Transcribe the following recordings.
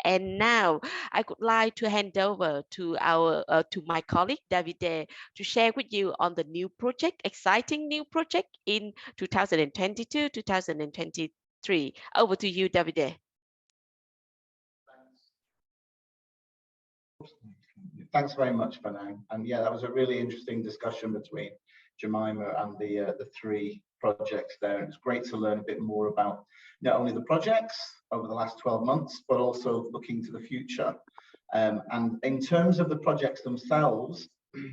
And now I would like to hand over to my colleague Davide to share with you on the new project, exciting new project in 2022-2023. Over to you, Davide. Thanks very much, Penang. And yeah, that was a really interesting discussion between Jemima and the three projects there. And it's great to learn a bit more about not only the projects over the last 12 months, but also looking to the future. And in terms of the projects themselves,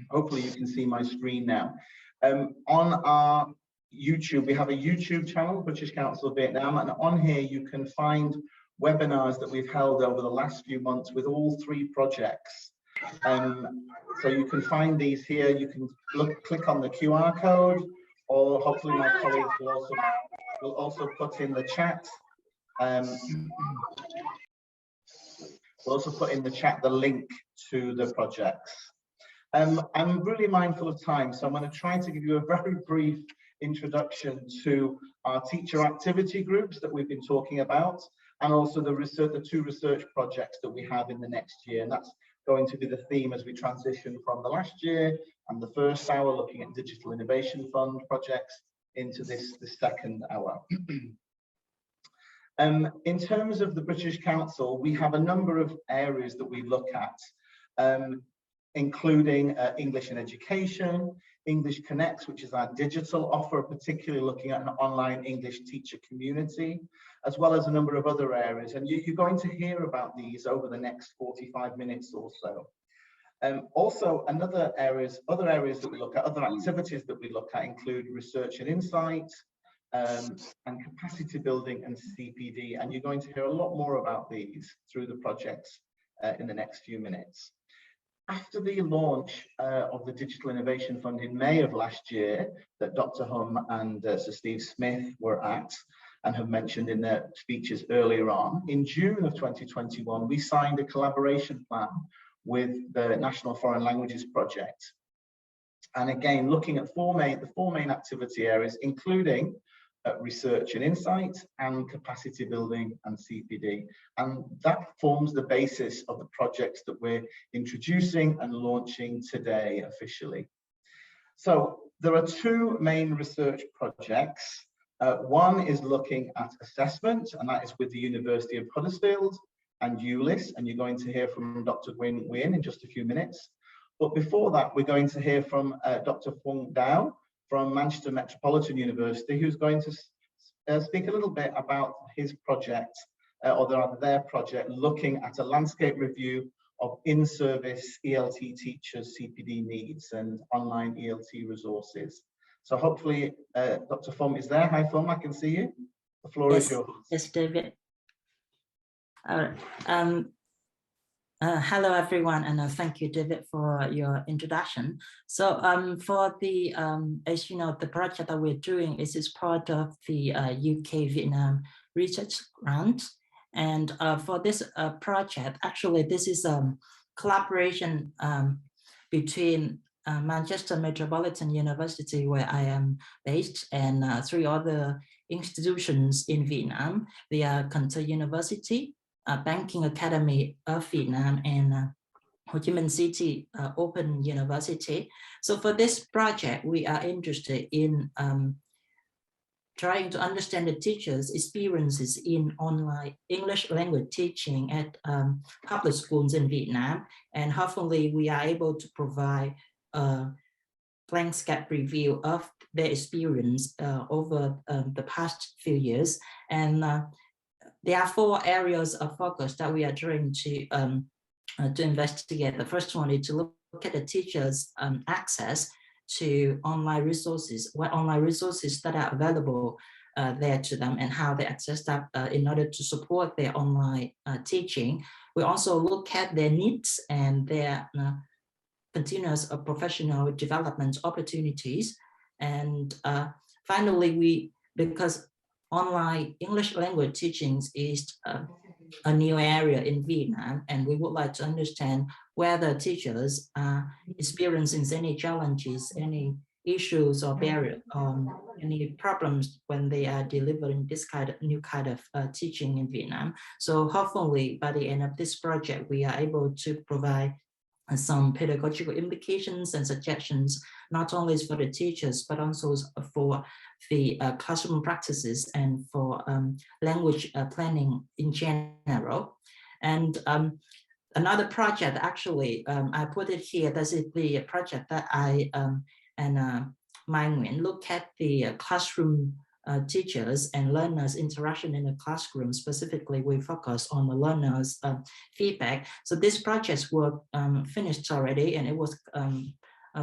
hopefully you can see my screen now. On our YouTube, we have a YouTube channel, British Council Viet Nam, and on here you can find webinars that we've held over the last few months with all three projects. So you can find these here. You can click on the QR code, or hopefully my colleagues will also put in the chat. We'll also put in the chat the link to the projects. I'm really mindful of time, so I'm going to try to give you a very brief introduction to our teacher activity groups that we've been talking about, and also the two research projects that we have in the next year. And that's going to be the theme as we transition from the last year and the first hour looking at Digital Innovation Fund projects into this second hour. In terms of the British Council, we have a number of areas that we look at, including English in education, English Connects, which is our digital offer, particularly looking at an online English teacher community, as well as a number of other areas. And you're going to hear about these over the next 45 minutes or so. Also, other areas that we look at, other activities that we look at include research and insight, and capacity building and CPD. And you're going to hear a lot more about these through the projects in the next few minutes. After the launch of the Digital Innovation Fund in May of last year, that Dr. Hum and Sir Steve Smith were at and have mentioned in their speeches earlier on, in June of 2021, we signed a collaboration plan with the National Foreign Languages Project. And again, looking at the four main activity areas, including research and insight, and capacity building and CPD. And that forms the basis of the projects that we're introducing and launching today officially. So there are two main research projects. One is looking at assessment, and that is with the University of Huddersfield and ULIS, and you're going to hear from Dr. Nguyen Nguyen in just a few minutes. But before that, we're going to hear from Dr. Phuong Dao from Manchester Metropolitan University, who's going to speak a little bit about his project, or their project, looking at a landscape review of in-service ELT teachers' CPD needs and online ELT resources. So hopefully Dr. Phuong is there. Hi Phuong, I can see you. The floor is yours. Yes, David. Hello everyone, and thank you, David, for your introduction. So for the, as you know, the project that we're doing is part of the UK Vietnam research grant. And for this project, actually this is a collaboration between Manchester Metropolitan University, where I am based, and three other institutions in Vietnam. They are Canton University, Banking Academy of Vietnam, and Ho Chi Minh City Open University. So for this project, we are interested in trying to understand the teachers' experiences in online English language teaching at public schools in Vietnam, and hopefully we are able to provide a landscape review of their experience over the past few years. And there are four areas of focus that we are trying to investigate. The first one is to look at the teachers' access to online resources, what online resources that are available there to them, and how they access that in order to support their online teaching. We also look at their needs and their continuous professional development opportunities. And finally, because online English language teachings is a new area in Vietnam, and we would like to understand whether teachers are experiencing any challenges, any issues or barriers, any problems when they are delivering this new kind of teaching in Vietnam. So hopefully by the end of this project, we are able to provide some pedagogical implications and suggestions, not only for the teachers, but also for the classroom practices and for language planning in general. And another project, actually, I put it here, this is the project that I and Mai Nguyen look at the classroom teachers and learners interaction in the classroom. Specifically, we focus on the learners feedback. So this project was finished already, and it was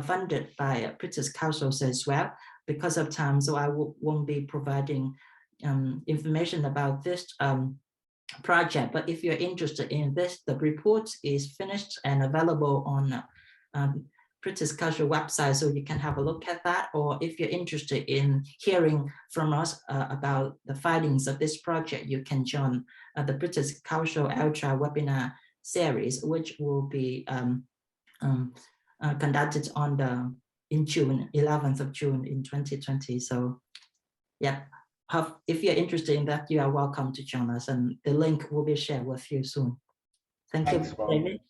funded by British Council as well. Because of time, so I won't be providing information about this project, but if you're interested in this, the report is finished and available on British Council website, so you can have a look at that. Or if you're interested in hearing from us about the findings of this project, you can join the British Council Ultra webinar series, which will be conducted on in June, 11th of June in 2020. So yeah, if you're interested in that, you are welcome to join us, and the link will be shared with you soon. Thanks, you, David.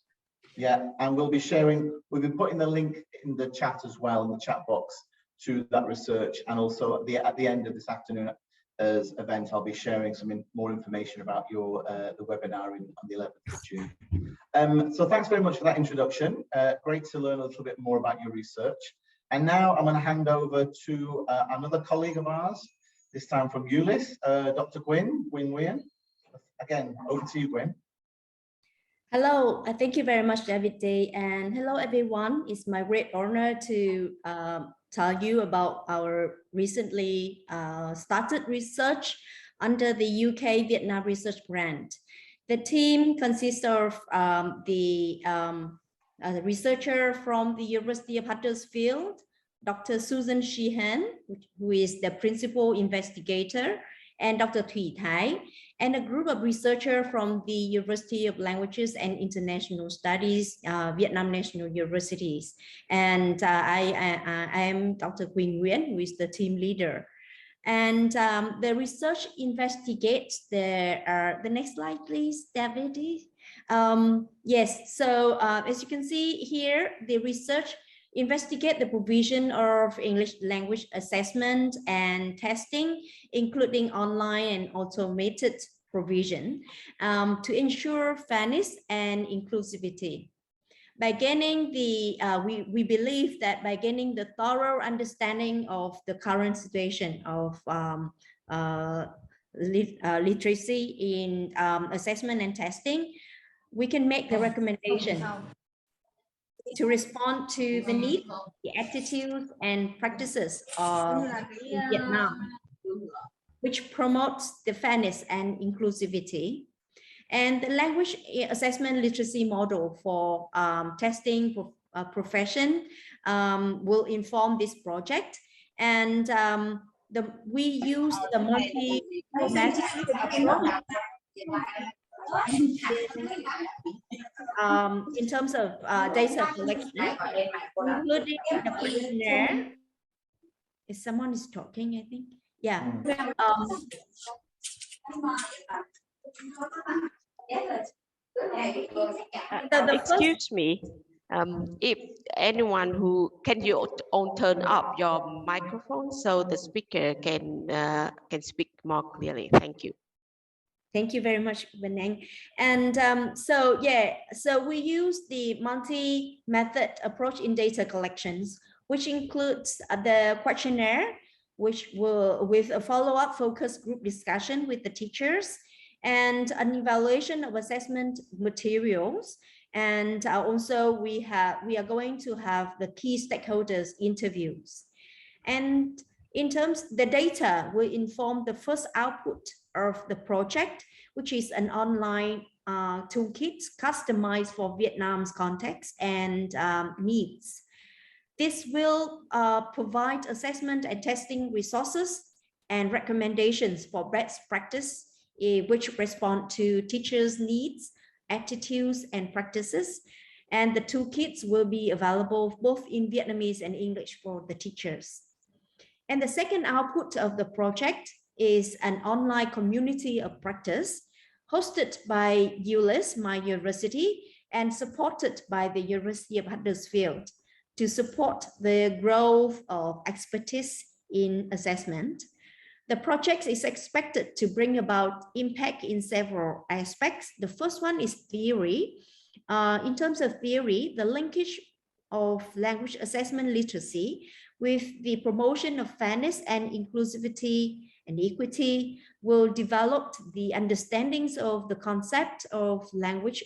Yeah, and we'll be putting the link in the chat as well, in the chat box, to that research. And also at the end of this afternoon's event, I'll be sharing some more information about your the webinar on the 11th of June. So thanks very much for that introduction. Great to learn a little bit more about your research. And now I'm going to hand over to another colleague of ours, this time from ULIS, Dr. Gwyn Nguyen. Again, over to you, Gwyn. Hello, thank you very much, David Day, and hello everyone. It's my great honor to tell you about our recently started research under the UK Vietnam Research Grant. The team consists of the researcher from the University of Huddersfield, Dr. Susan Sheehan, who is the principal investigator, and Dr. Thủy Thái, and a group of researchers from the University of Languages and International Studies, Vietnam National Universities. And I am Dr. Quỳnh Nguyễn, who is the team leader. And the research investigates the next slide, please, David. Yes, so as you can see here, the research investigate the provision of English language assessment and testing, including online and automated provision, to ensure fairness and inclusivity. By gaining the, we believe that by gaining the thorough understanding of the current situation of literacy in assessment and testing, we can make the recommendation to respond to the needs, the attitudes and practices of Vietnam, which promotes the fairness and inclusivity. And the language assessment literacy model for testing profession will inform this project. And we use the multi-method approach in terms of data collection, including the questionnaire. If someone is talking, I think. Yeah. Excuse me. If anyone who can you all turn up your microphone so the speaker can speak more clearly. Thank you. Thank you very much, Benang. And so we use the multi-method approach in data collections, which includes the questionnaire, which will with a follow-up focus group discussion with the teachers, and an evaluation of assessment materials. And also we are going to have the key stakeholders interviews. And in terms, the data will inform the first output of the project, which is an online toolkit customized for Vietnam's context and needs. This will provide assessment and testing resources and recommendations for best practice, which respond to teachers' needs, attitudes, and practices. And the toolkits will be available both in Vietnamese and English for the teachers. And the second output of the project is an online community of practice hosted by ULIS, my university, and supported by the University of Huddersfield to support the growth of expertise in assessment. The project is expected to bring about impact in several aspects. The first one is theory. In terms of theory, the linkage of language assessment literacy with the promotion of fairness and inclusivity and equity will develop the understandings of the concept of language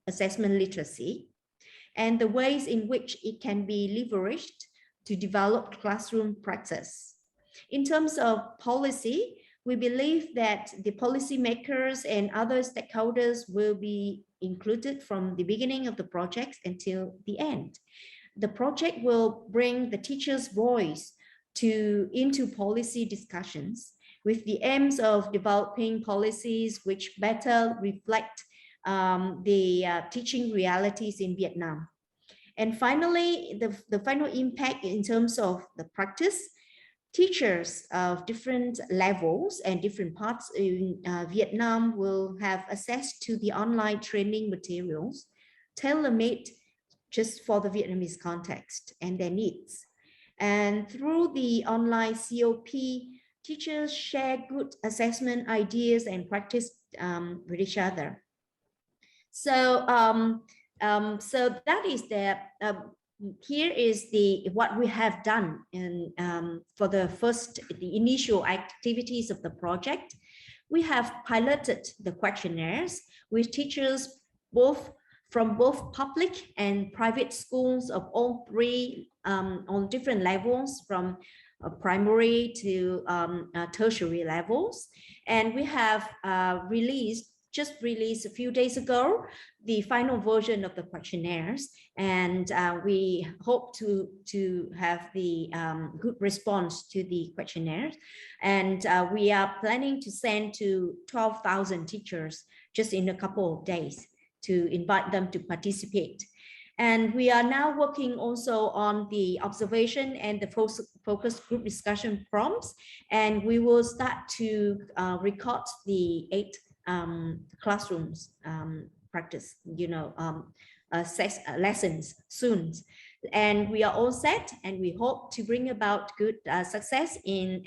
assessment literacy and the ways in which it can be leveraged to develop classroom practice. In terms of policy, we believe that the policymakers and other stakeholders will be included from the beginning of the project until the end. The project will bring the teacher's voice into policy discussions with the aims of developing policies which better reflect the teaching realities in Vietnam. And finally, the final impact in terms of the practice, teachers of different levels and different parts in Vietnam will have access to the online training materials tailor-made just for the Vietnamese context and their needs. And through the online COP, teachers share good assessment ideas and practice with each other. So, so that is the here is what we have done in for the initial activities of the project. We have piloted the questionnaires with teachers from both public and private schools of all three on different levels, from primary to tertiary levels. And we have just released a few days ago the final version of the questionnaires, and we hope to have the good response to the questionnaires. And we are planning to send to 12,000 teachers just in a couple of days to invite them to participate. And we are now working also on the observation and the focus group discussion prompts, and we will start to record the 8 classrooms practice, lessons soon. And we are all set, and we hope to bring about good success in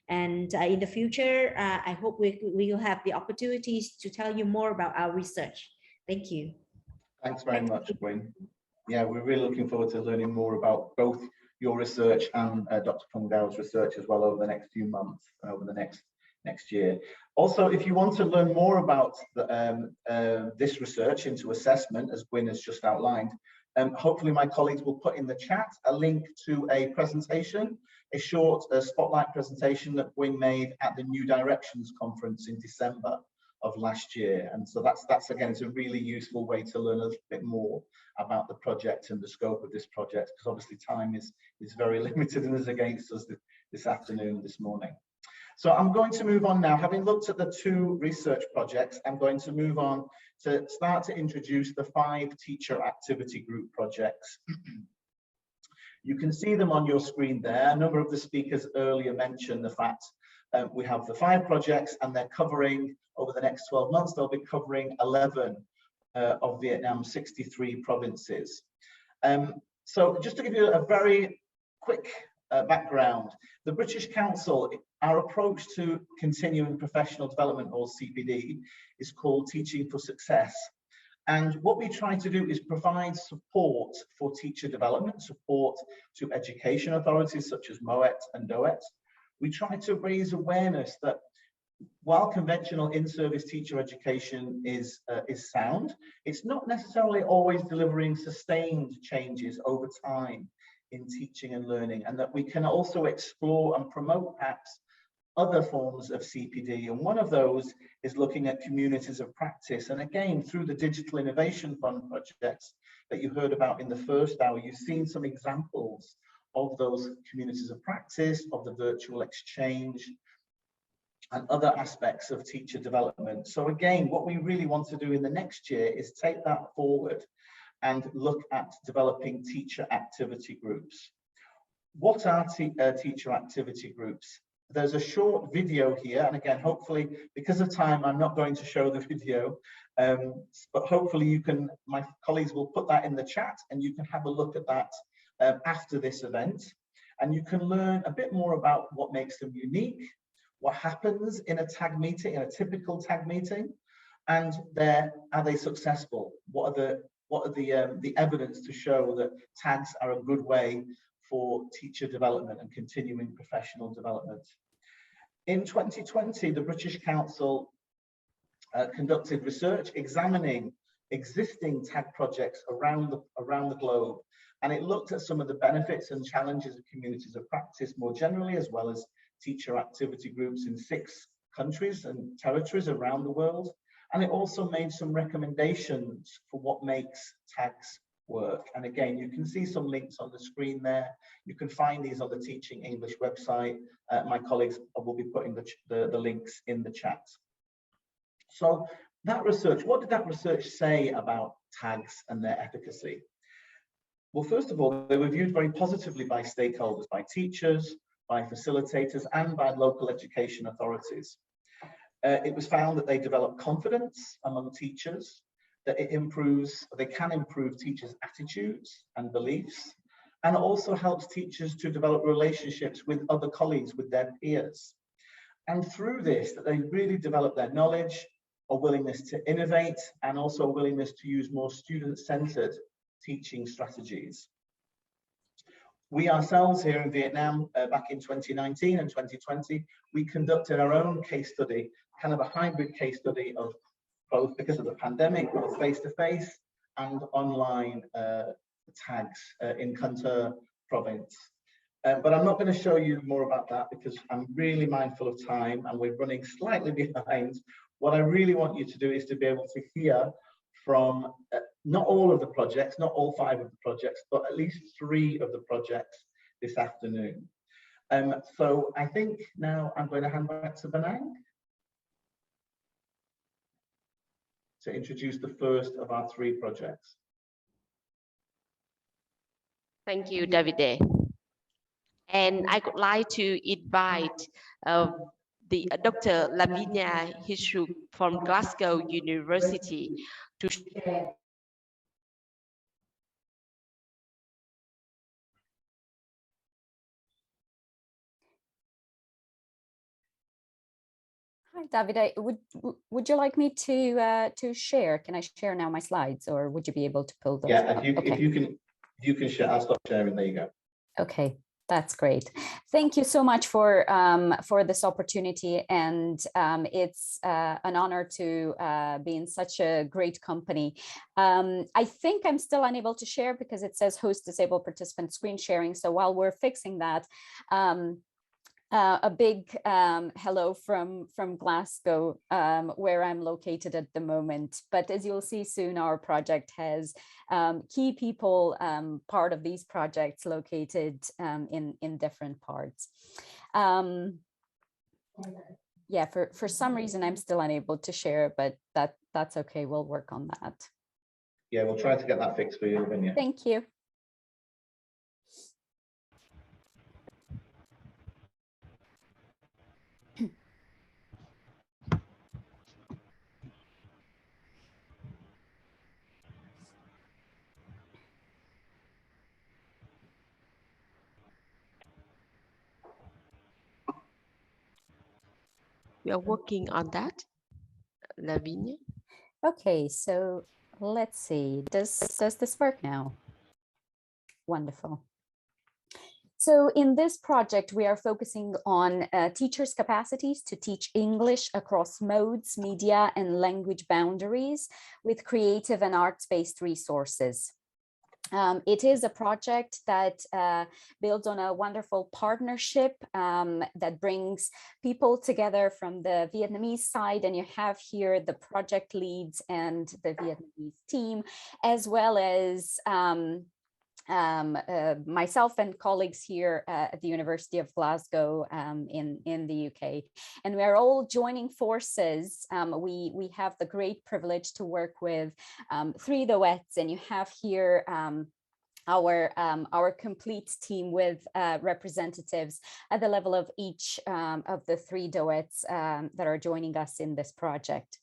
the future. I hope we will have the opportunities to tell you more about our research. Thank you. Thanks very much, Gwyn. Yeah, we're really looking forward to learning more about both your research and Dr. Phung Dao's research as well over the next few months, over the next year. Also, if you want to learn more about this research into assessment, as Gwyn has just outlined, hopefully my colleagues will put in the chat a link to a presentation, a short spotlight presentation that Gwyn made at the New Directions conference in December of last year. And so that's again, it's a really useful way to learn a little bit more about the project and the scope of this project, because obviously time is very limited and is against us this afternoon, this morning. So I'm going to move on now. Having looked at the 2 research projects, I'm going to move on to start to introduce the 5 teacher activity group projects. You can see them on your screen there. A number of the speakers earlier mentioned the fact we have the 5 projects, and they're covering, over the next 12 months, they'll be covering 11 of Vietnam's 63 provinces. So just to give you a very quick background, the British Council, our approach to continuing professional development, or CPD, is called Teaching for Success. And what we try to do is provide support for teacher development, support to education authorities such as MOET and DOET. We try to raise awareness that while conventional in-service teacher education is sound, it's not necessarily always delivering sustained changes over time in teaching and learning, and that we can also explore and promote perhaps other forms of CPD. And one of those is looking at communities of practice. And again, through the Digital Innovation Fund projects that you heard about in the first hour, you've seen some examples of those communities of practice, of the virtual exchange, and other aspects of teacher development. So again, what we really want to do in the next year is take that forward and look at developing teacher activity groups. What are teacher activity groups? There's a short video here, and again, hopefully, because of time, I'm not going to show the video, but hopefully you can, my colleagues will put that in the chat, and you can have a look at that after this event, and you can learn a bit more about what makes them unique, what happens in a tag meeting, in a typical tag meeting, and are they successful? What are the evidence to show that tags are a good way for teacher development and continuing professional development? In 2020, the British Council conducted research examining existing tag projects around the globe, and it looked at some of the benefits and challenges of communities of practice more generally, as well as teacher activity groups in 6 countries and territories around the world. And it also made some recommendations for what makes tags work. And again, you can see some links on the screen there. You can find these on the Teaching English website. My colleagues will be putting the links in the chat. So that research, what did that research say about tags and their efficacy? Well, first of all, they were viewed very positively by stakeholders, by teachers, by facilitators, and by local education authorities. It was found that they develop confidence among teachers, that they can improve teachers' attitudes and beliefs, and it also helps teachers to develop relationships with other colleagues, with their peers. And through this, that they really develop their knowledge, a willingness to innovate, and also a willingness to use more student-centered teaching strategies. We ourselves here in Vietnam, back in 2019 and 2020, we conducted our own case study, kind of a hybrid case study of both, because of the pandemic, both face-to-face and online tags in Kantar province. But I'm not going to show you more about that because I'm really mindful of time and we're running slightly behind. What I really want you to do is to be able to hear from not all of the projects, not all 5 of the projects, but at least 3 of the projects this afternoon. So I think now I'm going to hand back to Benang to introduce the first of our 3 projects. Thank you, Davide. And I would like to invite Dr. Lavinia Hishuk from Glasgow University to share. Hi, Davide. Would you like me to share? Can I share now my slides, or would you be able to pull those? Yeah, up? if you can share, I'll stop sharing. There you go. Okay, that's great. Thank you so much for this opportunity, and it's an honor to be in such a great company. I think I'm still unable to share because it says host disabled participant screen sharing. So while we're fixing that, a big hello from Glasgow, where I'm located at the moment. But as you'll see soon, our project has key people, part of these projects located in different parts. Yeah, for some reason, I'm still unable to share, but that's okay. We'll work on that. Yeah, we'll try to get that fixed for you, Lavinia. Thank you. We are working on that, Lavinia. Okay, so let's see. Does this work now? Wonderful. So in this project, we are focusing on teachers' capacities to teach English across modes, media, and language boundaries with creative and arts-based resources. It is a project that builds on a wonderful partnership that brings people together from the Vietnamese side, and you have here the project leads and the Vietnamese team, as well as myself and colleagues here at the University of Glasgow in the UK. And we are all joining forces. We have the great privilege to work with 3 duets, and you have here our complete team with representatives at the level of each of the 3 duets that are joining us in this project.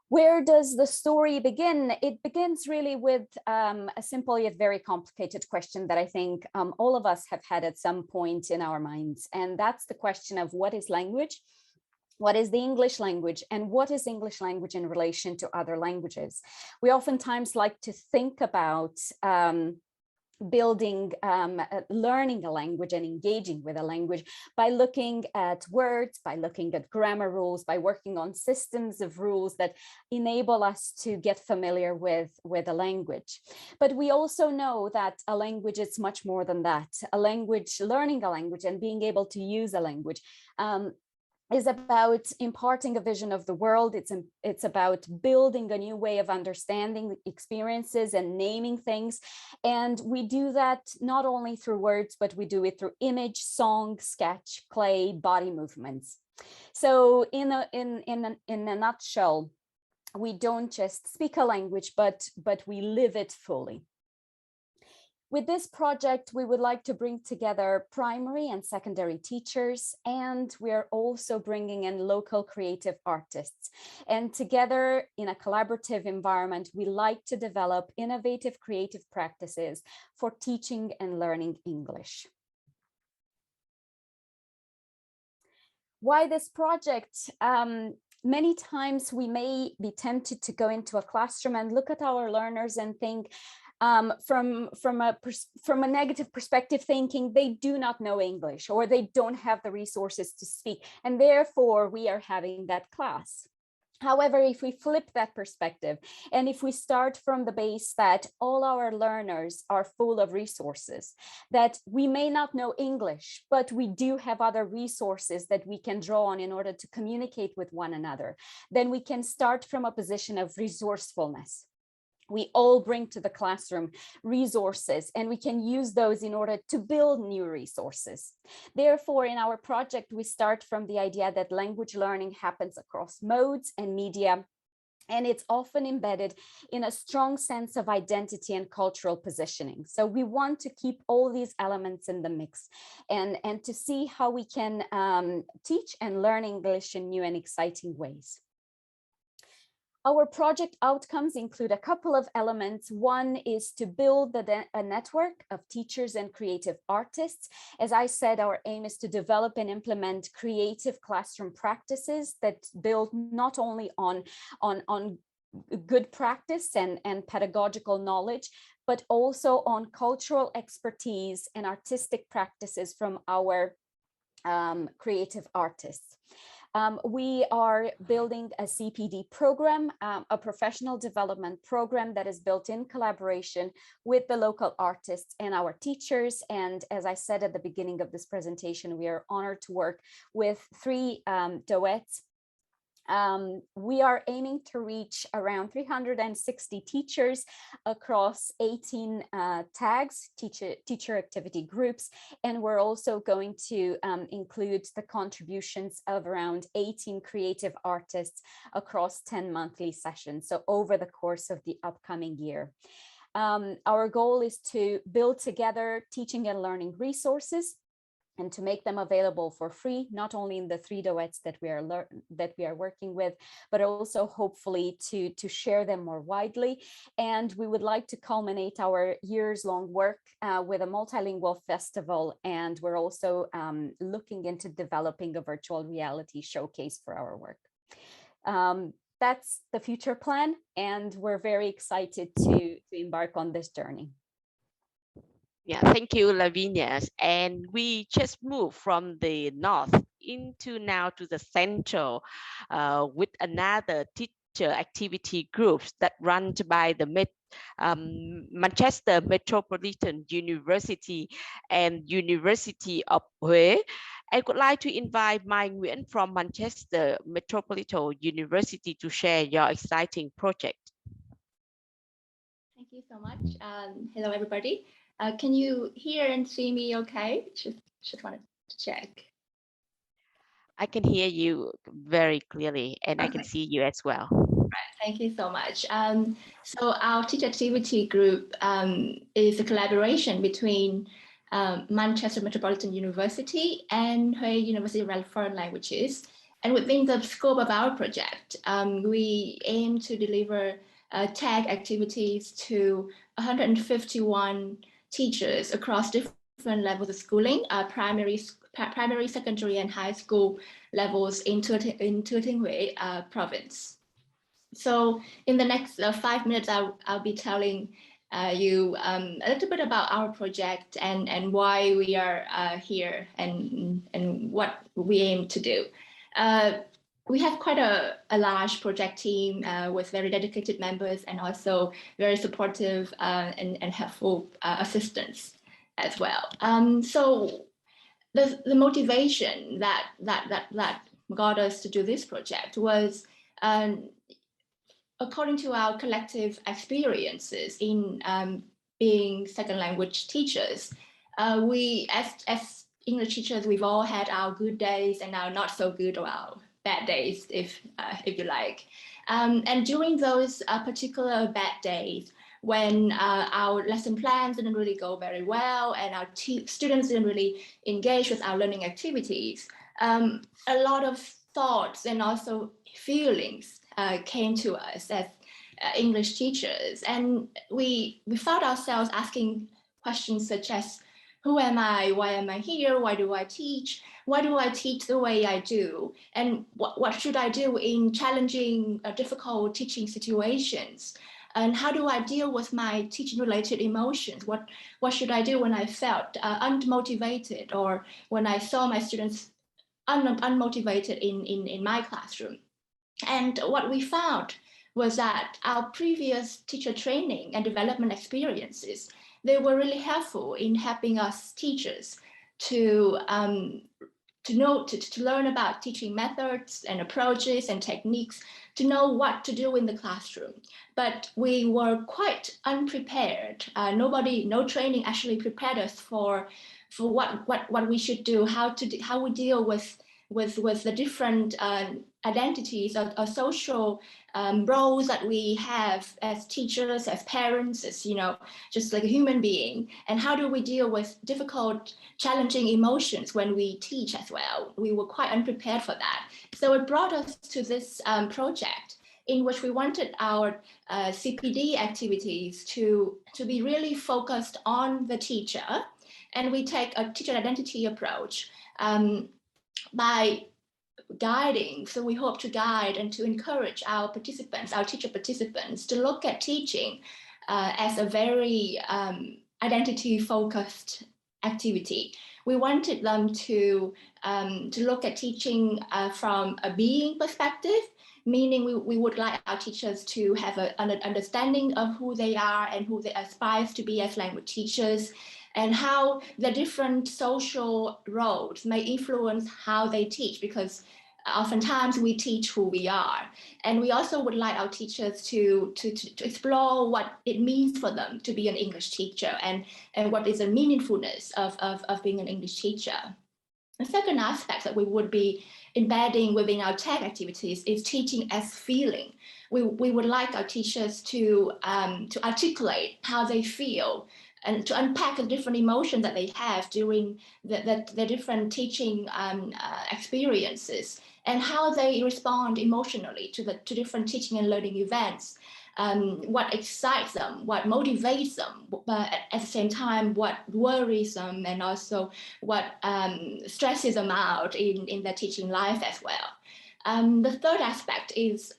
Where does the story begin? It begins really with a simple yet very complicated question that I think all of us have had at some point in our minds. And that's the question of what is language? What is the English language, and what is English language in relation to other languages? We oftentimes like to think about building, learning a language and engaging with a language by looking at words, by looking at grammar rules, by working on systems of rules that enable us to get familiar with a language. But we also know that a language is much more than that. A language, learning a language and being able to use a language is about imparting a vision of the world. It's about building a new way of understanding experiences and naming things. And we do that not only through words, but we do it through image, song, sketch, play, body movements. So in a nutshell, we don't just speak a language, but we live it fully. With this project, we would like to bring together primary and secondary teachers, and we are also bringing in local creative artists. And together in a collaborative environment, we like to develop innovative creative practices for teaching and learning English. Why this project? Many times we may be tempted to go into a classroom and look at our learners and think, from a negative perspective, thinking they do not know English or they don't have the resources to speak, and therefore we are having that class. However, if we flip that perspective, and if we start from the base that all our learners are full of resources, that we may not know English, but we do have other resources that we can draw on in order to communicate with one another, then we can start from a position of resourcefulness. We all bring to the classroom resources, and we can use those in order to build new resources. Therefore, in our project, we start from the idea that language learning happens across modes and media, and it's often embedded in a strong sense of identity and cultural positioning. So we want to keep all these elements in the mix and to see how we can teach and learn English in new and exciting ways. Our project outcomes include a couple of elements. One is to build a network of teachers and creative artists. As I said, our aim is to develop and implement creative classroom practices that build not only on good practice and pedagogical knowledge, but also on cultural expertise and artistic practices from our creative artists. We are building a CPD program, a professional development program that is built in collaboration with the local artists and our teachers. And as I said at the beginning of this presentation, we are honored to work with 3 duets. We are aiming to reach around 360 teachers across 18 tags, teacher activity groups, and we're also going to include the contributions of around 18 creative artists across 10 monthly sessions, so over the course of the upcoming year. Our goal is to build together teaching and learning resources and to make them available for free, not only in the 3 duets that we are working with, but also hopefully to share them more widely. And we would like to culminate our years-long work with a multilingual festival, and we're also looking into developing a virtual reality showcase for our work. That's the future plan, and we're very excited to embark on this journey. Yeah, thank you, Lavinia. And we just moved from the north into now to the central with another teacher activity groups that run by the Manchester Metropolitan University and University of Huế. I would like to invite Mai Nguyễn from Manchester Metropolitan University to share your exciting project. Thank Thank you so much. Hello, everybody. Can you hear and see me okay? Just wanted to check. I can hear you very clearly, and I can see you as well. Thank you so much. So our teacher activity group is a collaboration between Manchester Metropolitan University and Huế University of Foreign Languages. And within the scope of our project, we aim to deliver tag activities to 151 teachers across different levels of schooling, primary, secondary, and high school levels in Thừa Thiên Huế province. So in the next 5 minutes, I'll be telling you a little bit about our project and why we are here and what we aim to do. We have quite a large project team with very dedicated members and also very supportive and helpful assistants as well. So the motivation that got us to do this project was according to our collective experiences in being second language teachers. We, as English teachers, we've all had our good days and our not so good or our bad days, if you like. And during those particular bad days, when our lesson plans didn't really go very well and our students didn't really engage with our learning activities, a lot of thoughts and also feelings came to us as English teachers, and we found ourselves asking questions such as, who am I? Why am I here? Why do I teach? Why do I teach the way I do? And what should I do in challenging, difficult teaching situations? And how do I deal with my teaching-related emotions? What should I do when I felt unmotivated or when I saw my students unmotivated in my classroom? And what we found was that our previous teacher training and development experiences, they were really helpful in helping us teachers to learn about teaching methods and approaches and techniques, to know what to do in the classroom. But we were quite unprepared. No training actually prepared us for what we should do, how we deal with the different identities or social roles that we have as teachers, as parents, as just like a human being, and how do we deal with difficult, challenging emotions when we teach as well. We were quite unprepared for that. So it brought us to this project in which we wanted our CPD activities to be really focused on the teacher, and we take a teacher identity approach by guiding. So we hope to guide and to encourage our participants, our teacher participants, to look at teaching as a very identity-focused activity. We wanted them to look at teaching from a being perspective, meaning we would like our teachers to have an understanding of who they are and who they aspire to be as language teachers, and how the different social roles may influence how they teach, because oftentimes we teach who we are. And we also would like our teachers to explore what it means for them to be an English teacher and what is the meaningfulness of being an English teacher. The second aspect that we would be embedding within our tag activities is teaching as feeling. We would like our teachers to articulate how they feel and to unpack the different emotions that they have during the different teaching experiences, and how they respond emotionally to different teaching and learning events. What excites them, what motivates them, but at the same time, what worries them, and also what stresses them out in their teaching life as well. The third aspect is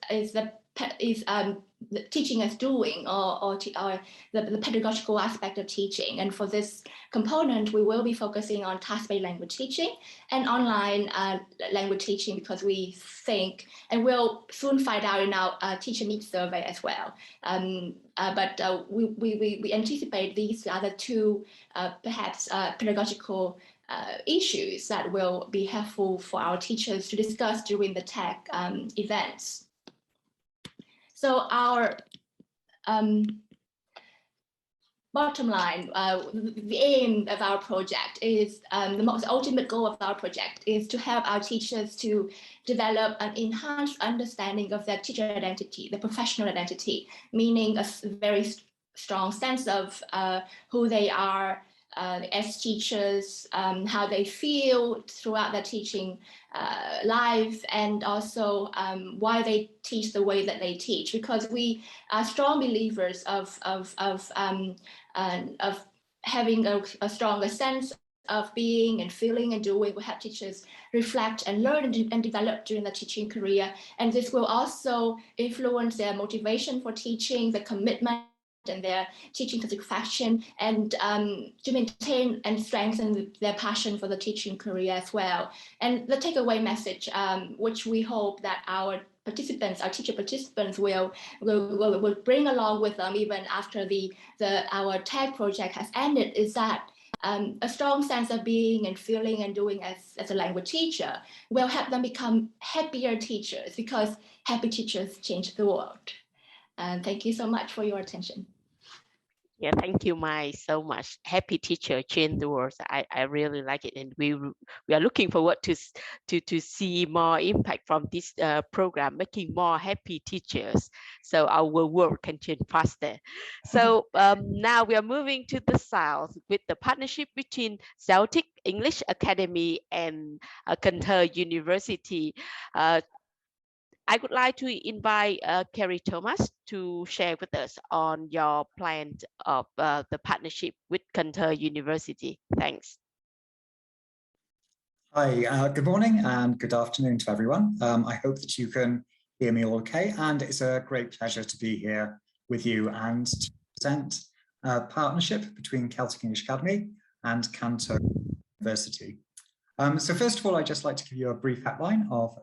the teaching as doing, or the pedagogical aspect of teaching. And for this component, we will be focusing on task-based language teaching and online language teaching, because we think, and we'll soon find out in our teacher needs survey as well. But we anticipate these are the two perhaps pedagogical issues that will be helpful for our teachers to discuss during the tag events. So our bottom line, the aim of our project is, the ultimate goal of our project is to help our teachers to develop an enhanced understanding of their teacher identity, the professional identity, meaning a very strong sense of who they are as teachers, how they feel throughout their teaching life, and also why they teach the way that they teach, because we are strong believers of having a stronger sense of being and feeling and doing will help teachers reflect and learn and develop during the teaching career. And this will also influence their motivation for teaching, the commitment and their teaching satisfaction, and to maintain and strengthen their passion for the teaching career as well. And the takeaway message, which we hope that our participants, our teacher participants will bring along with them even after our tag project has ended, is that a strong sense of being and feeling and doing as a language teacher will help them become happier teachers, because happy teachers change the world. Thank you so much for your attention. Yeah, thank you, Mai, so much. Happy teacher change the world. I really like it, and we are looking forward to see more impact from this program, making more happy teachers, so our world can change faster. So now we are moving to the south with the partnership between Celtic English Academy and Cantor University. I would like to invite Kerry Thomas to share with us on your plan of the partnership with Cantor University. Thanks. Hi, good morning and good afternoon to everyone. I hope that you can hear me all okay, and it's a great pleasure to be here with you and to present a partnership between Celtic English Academy and Cantor University. So first of all, I'd just like to give you a brief outline of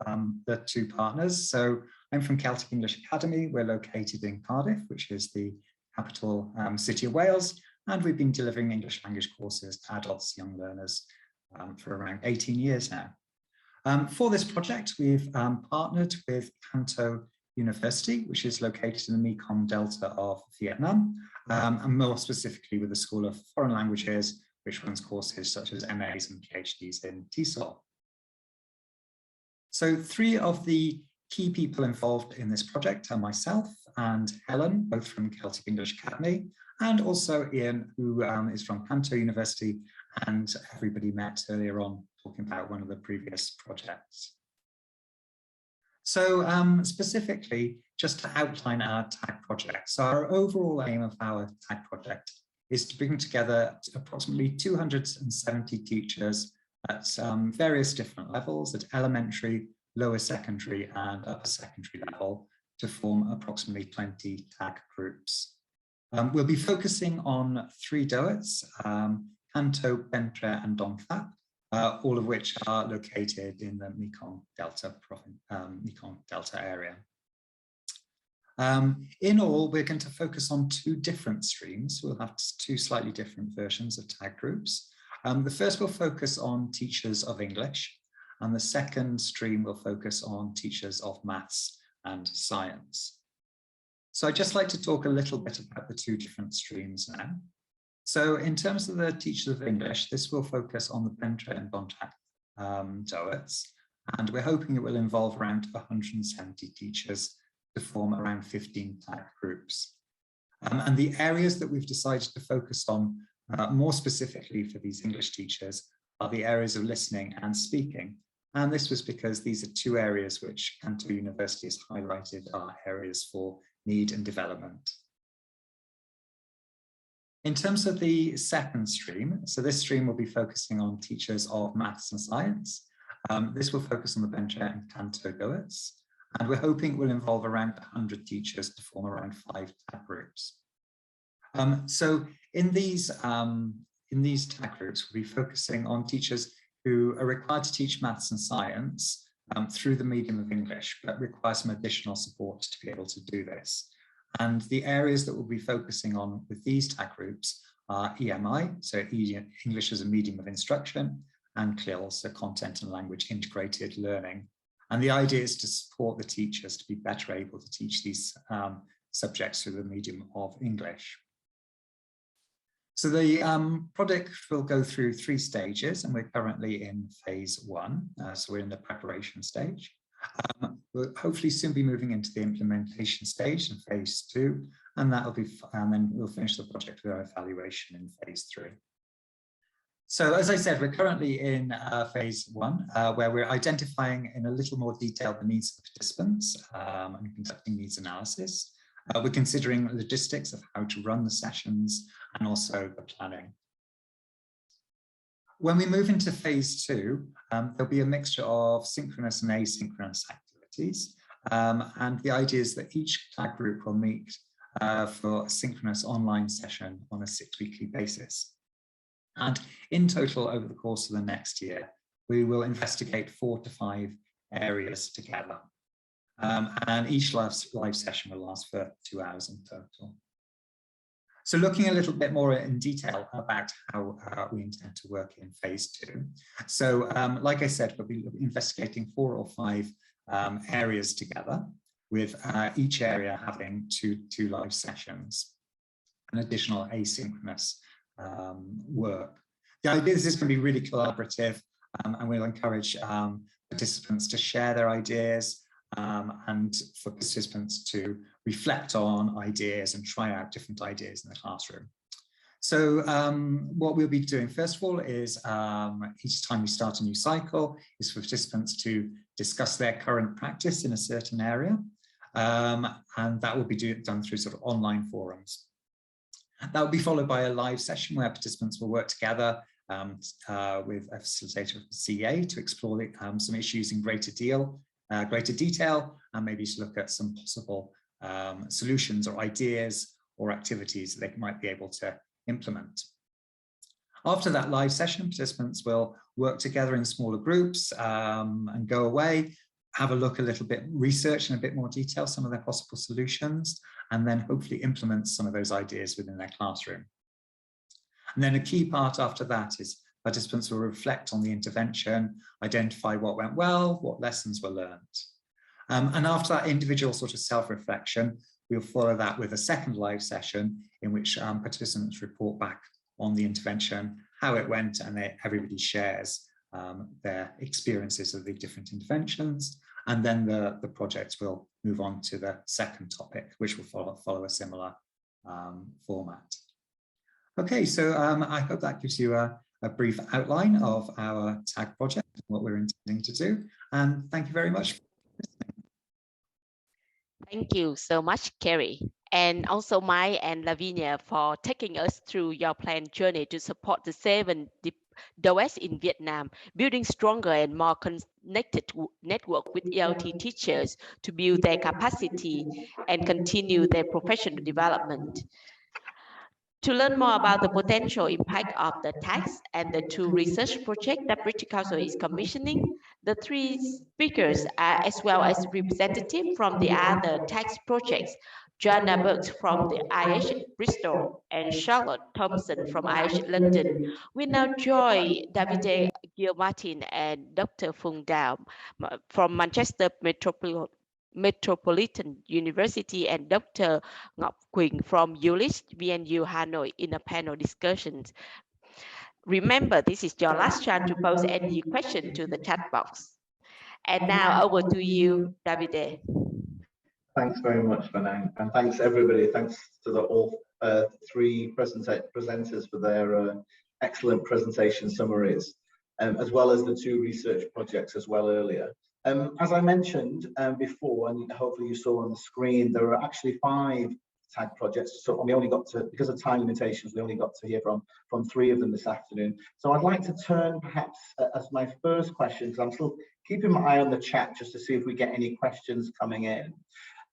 the two partners. So I'm from Celtic English Academy. We're located in Cardiff, which is the capital city of Wales, and we've been delivering English language courses to adults, young learners for around 18 years now. For this project, we've partnered with Cantor University, which is located in the Mekong Delta of Vietnam, and more specifically with the School of Foreign Languages, which runs courses such as MAs and PhDs in TESOL. So 3 of the key people involved in this project are myself and Helen, both from Celtic English Academy, and also Ian, who is from Cantor University, and everybody met earlier on talking about one of the previous projects. So specifically, just to outline our TAG project. So our overall aim of our TAG project is to bring together approximately 270 teachers at various different levels, at elementary, lower secondary and upper secondary level, to form approximately 20 TAG groups. We'll be focusing on 3 doets, Canto, Bentre and Dongthap, all of which are located in the Mekong Delta area. In all, we're going to focus on 2 different streams. We'll have 2 slightly different versions of TAG groups. The first will focus on teachers of English, and the second stream will focus on teachers of maths and science. So I'd just like to talk a little bit about the 2 different streams now. So in terms of the teachers of English, this will focus on the Bentre and Dongthap doets, and we're hoping it will involve around 170 teachers to form around 15 TAG groups. And the areas that we've decided to focus on more specifically for these English teachers are the areas of listening and speaking. And this was because these are 2 areas which Cantor University has highlighted are areas for need and development. In terms of the second stream, so this stream will be focusing on teachers of maths and science. This will focus on the Bentre and Cantor doets. And we're hoping it will involve around 100 teachers to form around 5 TAG groups. So in these TAG groups, we'll be focusing on teachers who are required to teach maths and science through the medium of English, but require some additional support to be able to do this. And the areas that we'll be focusing on with these TAG groups are EMI, so English as a medium of instruction, and CLIL, so content and language integrated learning. And the idea is to support the teachers to be better able to teach these subjects through the medium of English. So the project will go through 3 stages, and we're currently in phase 1. So we're in the preparation stage. We'll hopefully soon be moving into the implementation stage in phase 2, and then we'll finish the project with our evaluation in phase 3. So as I said, we're currently in phase 1, where we're identifying in a little more detail the needs of participants and conducting needs analysis. We're considering logistics of how to run the sessions and also the planning. When we move into phase 2, there'll be a mixture of synchronous and asynchronous activities. And the idea is that each TAG group will meet for a synchronous online session on a 6-weekly basis. And in total, over the course of the next year, we will investigate 4 to 5 areas together. And each live session will last for 2 hours in total. So looking a little bit more in detail about how we intend to work in phase 2. So like I said, we'll be investigating 4 or 5 areas together, with each area having two live sessions, and additional asynchronous work. The idea is this is going to be really collaborative, and we'll encourage participants to share their ideas, and for participants to reflect on ideas and try out different ideas in the classroom. So what we'll be doing first of all is each time we start a new cycle is for participants to discuss their current practice in a certain area, and that will be done through sort of online forums. That will be followed by a live session where participants will work together with a facilitator of the CA to explore some issues in greater detail, and maybe to look at some possible solutions or ideas or activities that they might be able to implement. After that live session, participants will work together in smaller groups and go away, have a look a little bit, research in a bit more detail some of their possible solutions, and then hopefully implement some of those ideas within their classroom. And then a key part after that is participants will reflect on the intervention, identify what went well, what lessons were learned. And after that individual sort of self-reflection, we'll follow that with a second live session in which participants report back on the intervention, how it went, and everybody shares their experiences of the different interventions. And then the project will move on to the second topic, which will follow a similar format. Okay, so I hope that gives you a brief outline of our TAG project and what we're intending to do. And thank you very much for listening. Thank you so much, Kerry, and also Mai and Lavinia for taking us through your planned journey to support the 7 DOS in Vietnam, building stronger and more connected network with ELT teachers to build their capacity and continue their professional development. To learn more about the potential impact of the tax and the 2 research projects that British Council is commissioning, the 3 speakers are as well as representatives from the other tax projects, Joanna Burks from the IH Bristol and Charlotte Thompson from IH London. We now join Davide Gilmartin and Dr. Phung Dao from Manchester Metropolitan University and Dr. Ngọc Quỳnh from ULIS VNU Hanoi in a panel discussion. Remember, this is your last chance to pose any question to the chat box. And now over to you, Davide. Thanks very much, Vanang, and thanks everybody. Thanks to all 3 presenters for their excellent presentation summaries, as well as the 2 research projects as well earlier. As I mentioned before, and hopefully you saw on the screen, there are actually 5 TAG projects. So we only got to, because of time limitations, we only got to hear from 3 of them this afternoon. So I'd like to turn perhaps as my first question, because I'm still keeping my eye on the chat just to see if we get any questions coming in.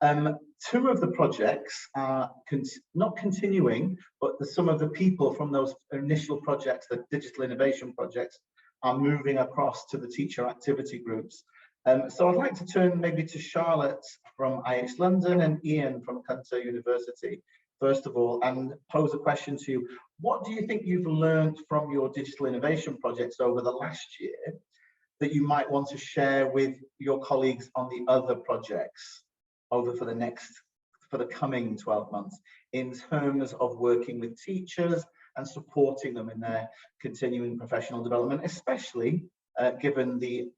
2 of the projects are not continuing, but some of the people from those initial projects, the digital innovation projects, are moving across to the teacher activity groups. So I'd like to turn maybe to Charlotte from IH London and Ian from Cunter University, first of all, and pose a question to you. What do you think you've learned from your digital innovation projects over the last year that you might want to share with your colleagues on the other projects over for the coming 12 months in terms of working with teachers and supporting them in their continuing professional development, especially given the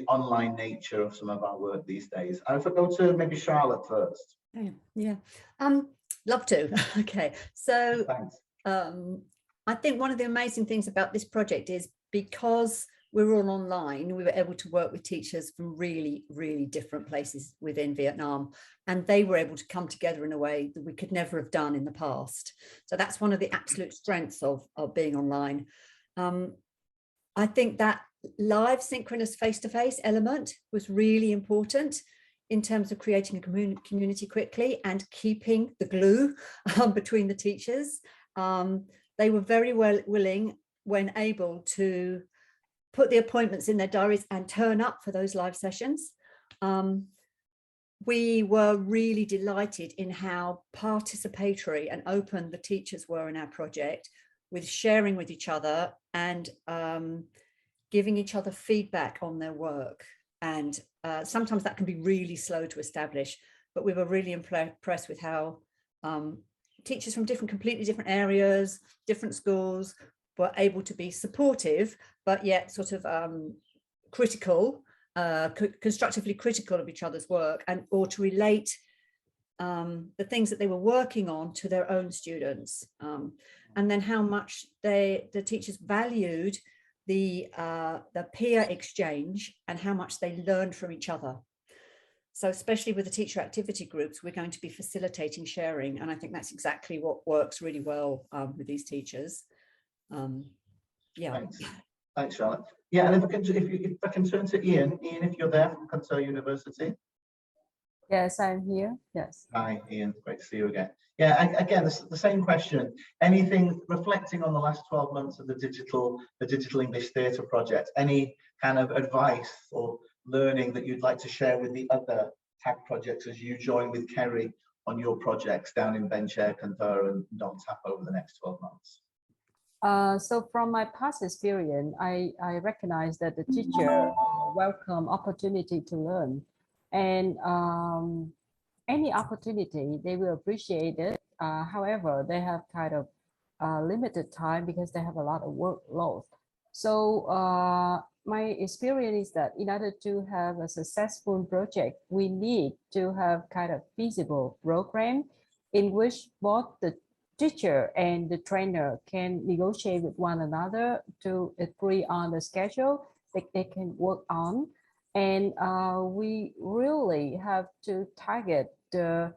online nature of some of our work these days. And if I go to maybe Charlotte first. Yeah, love to. Okay, so Thanks. I think one of the amazing things about this project is because we're all online, we were able to work with teachers from really, really different places within Vietnam, and they were able to come together in a way that we could never have done in the past. So that's one of the absolute strengths of being online. I think that live synchronous face-to-face element was really important in terms of creating a community quickly and keeping the glue between the teachers. They were very willing, when able, to put the appointments in their diaries and turn up for those live sessions. We were really delighted in how participatory and open the teachers were in our project, with sharing with each other and giving each other feedback on their work. And sometimes that can be really slow to establish, but we were really impressed with how teachers from completely different areas, different schools, were able to be supportive, but yet sort of critical, constructively critical of each other's work, and or to relate the things that they were working on to their own students, and then how much the teachers valued the peer exchange and how much they learned from each other. So especially with the teacher activity groups, we're going to be facilitating sharing, and I think that's exactly what works really well with these teachers. Yeah. Thanks, Charlotte. Yeah, and if I can turn to Ian. Ian, if you're there from Qatar University. Yes, I'm here. Yes. Hi, Ian. Great to see you again. Yeah, again, the same question. Anything reflecting on the last 12 months of the digital English Theatre project? Any kind of advice or learning that you'd like to share with the other TAG projects as you join with Kerry on your projects down in Bencher, Kanthur and Don Tap over the next 12 months? So from my past experience, I recognize that the teacher welcome opportunity to learn, and any opportunity they will appreciate it. However, they have kind of limited time because they have a lot of workload. So my experience is that in order to have a successful project, we need to have kind of feasible program in which both the teacher and the trainer can negotiate with one another to agree on the schedule that they can work on. And we really have to target the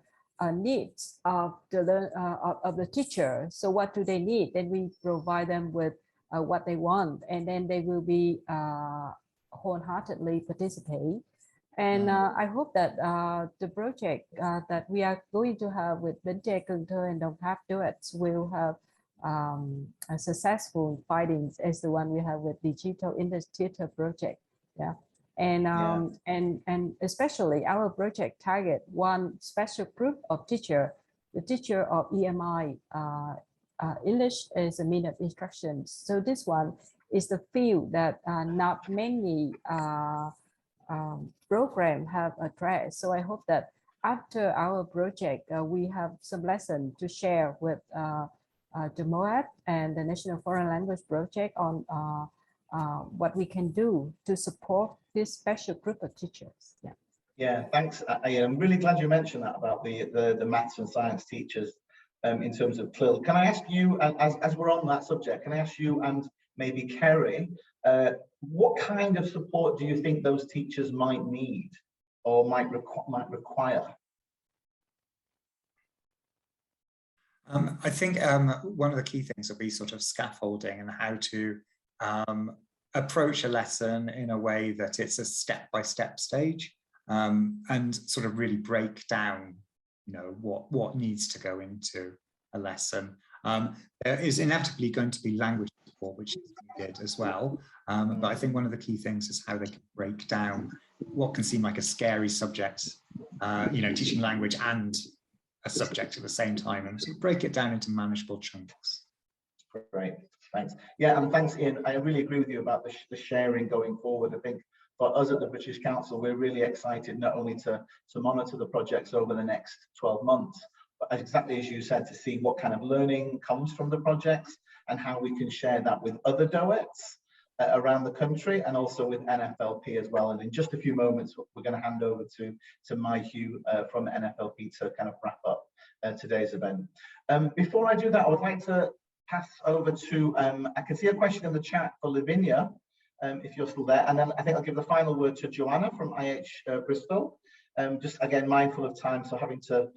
needs of the teacher. So what do they need? Then we provide them with what they want, and then they will be wholeheartedly participate. And I hope that the project that we are going to have with Bencher, Kanthur and Đồng Tháp duets will have a successful findings as the one we have with Digital English Theatre project. Yeah. And especially our project target one special group of teacher, the teacher of EMI, English as a means of instruction. So this one is the field that not many program have addressed. So I hope that after our project, we have some lesson to share with the MOAD and the National Foreign Language Project on what we can do to support this special group of teachers. Yeah. Yeah, thanks. I'm really glad you mentioned that about the maths and science teachers in terms of CLIL. Can I ask you, as we're on that subject, can I ask you and maybe Kerry, what kind of support do you think those teachers might need or might require? I think one of the key things will be sort of scaffolding and how to approach a lesson in a way that it's a step-by-step stage, and sort of really break down, you know, what needs to go into a lesson. There is inevitably going to be language support, which is needed as well. But I think one of the key things is how they can break down what can seem like a scary subject, you know, teaching language and a subject at the same time, and sort of break it down into manageable chunks. Great, thanks. Yeah, and thanks, Ian. I really agree with you about the sharing going forward. I think for us at the British Council, we're really excited not only to monitor the projects over the next 12 months, but exactly as you said, to see what kind of learning comes from the projects and how we can share that with other DOETs around the country, and also with NFLP as well. And in just a few moments, we're going to hand over to Mai Hugh from NFLP to kind of wrap up today's event. Before I do that, I would like to pass over to, I can see a question in the chat for Lavinia, if you're still there, and then I think I'll give the final word to Joanna from IH Bristol. Just again, mindful of time, so having to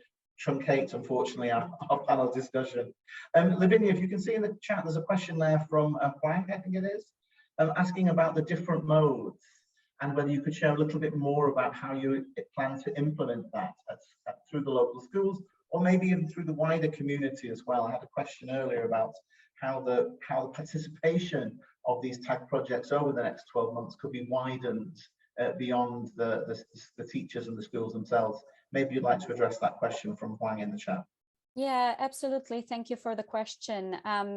truncate, unfortunately, our panel discussion. Lavinia, if you can see in the chat, there's a question there from Huang, I think it is, asking about the different modes and whether you could share a little bit more about how you plan to implement that through the local schools, or maybe even through the wider community as well. I had a question earlier about how the participation of these TAG projects over the next 12 months could be widened beyond the teachers and the schools themselves. Maybe you'd like to address that question from Huang in the chat. Yeah, absolutely. Thank you for the question.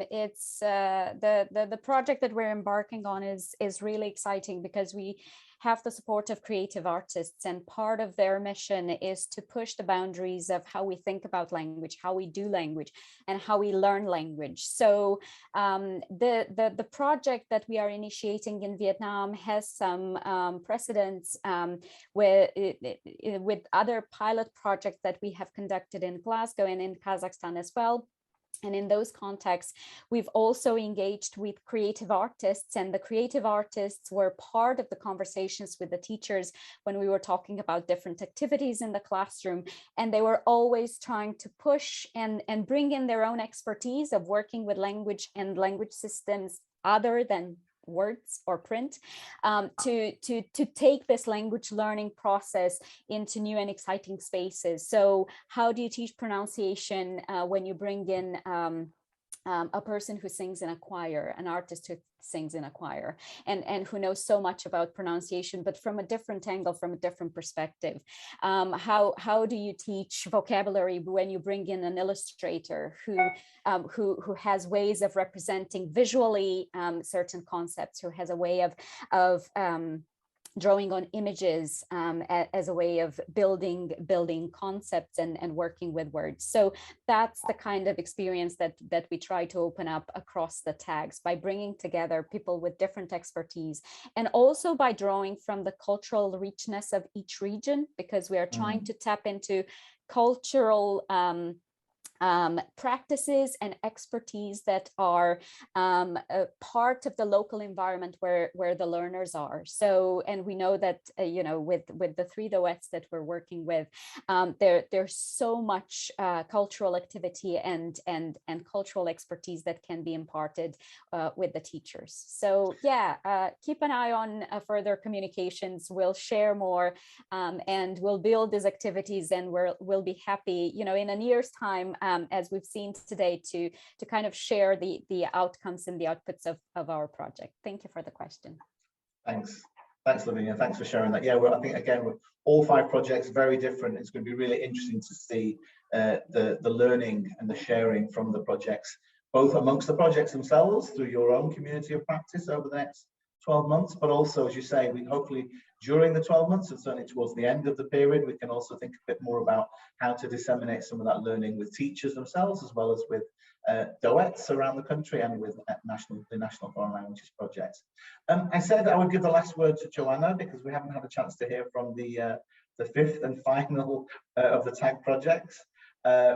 It's the project that we're embarking on is really exciting because we have the support of creative artists, and part of their mission is to push the boundaries of how we think about language, how we do language, and how we learn language. So the project that we are initiating in Vietnam has some precedents with other pilot projects that we have conducted in Glasgow and in Kazakhstan as well. And in those contexts, we've also engaged with creative artists, and the creative artists were part of the conversations with the teachers when we were talking about different activities in the classroom. And they were always trying to push and bring in their own expertise of working with language and language systems other than words or print, to take this language learning process into new and exciting spaces. So how do you teach pronunciation when you bring in a person who sings in a choir, an artist who sings in a choir, and who knows so much about pronunciation, but from a different angle, from a different perspective? How do you teach vocabulary when you bring in an illustrator who has ways of representing visually certain concepts, who has a way of drawing on images as a way of building concepts and working with words? So that's the kind of experience that we try to open up across the tags, by bringing together people with different expertise, and also by drawing from the cultural richness of each region, because we are trying to tap into cultural practices and expertise that are a part of the local environment where the learners are. So, and we know that with the 3 DOETs that we're working with, there's so much cultural activity and cultural expertise that can be imparted with the teachers. So yeah, keep an eye on further communications. We'll share more and we'll build these activities, and we'll be happy, in a year's time, as we've seen today, to kind of share the outcomes and the outputs of our project. Thank you for the question. Thanks, Lavinia. Thanks for sharing that. Yeah, I think again, with all 5 projects, very different. It's going to be really interesting to see the learning and the sharing from the projects, both amongst the projects themselves through your own community of practice over the next 12 months, but also, as you say, we hopefully during the 12 months and certainly towards the end of the period, we can also think a bit more about how to disseminate some of that learning with teachers themselves, as well as with DOETs around the country and with the National Foreign Languages Project. I said I would give the last word to Joanna because we haven't had a chance to hear from the 5th and final of the TAG projects.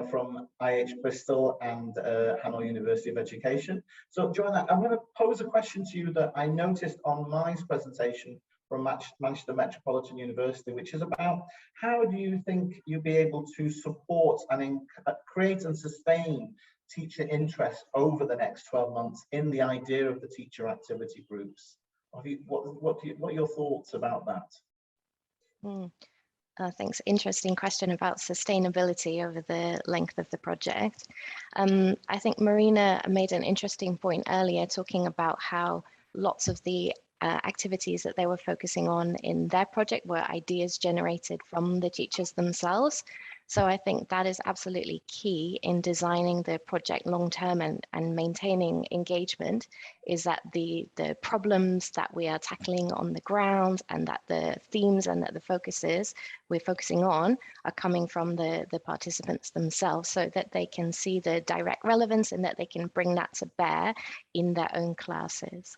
From IH Bristol and Hanoi University of Education. So Joanna, I'm going to pose a question to you that I noticed on Mai's presentation from Manchester Metropolitan University, which is about how do you think you'll be able to support and create and sustain teacher interest over the next 12 months in the idea of the teacher activity groups? What are your thoughts about that? Thanks. Interesting question about sustainability over the length of the project. I think Marina made an interesting point earlier, talking about how lots of the activities that they were focusing on in their project were ideas generated from the teachers themselves. So I think that is absolutely key in designing the project long-term and maintaining engagement, is that the problems that we are tackling on the ground and that the themes and that the focuses we're focusing on are coming from the participants themselves, so that they can see the direct relevance and that they can bring that to bear in their own classes.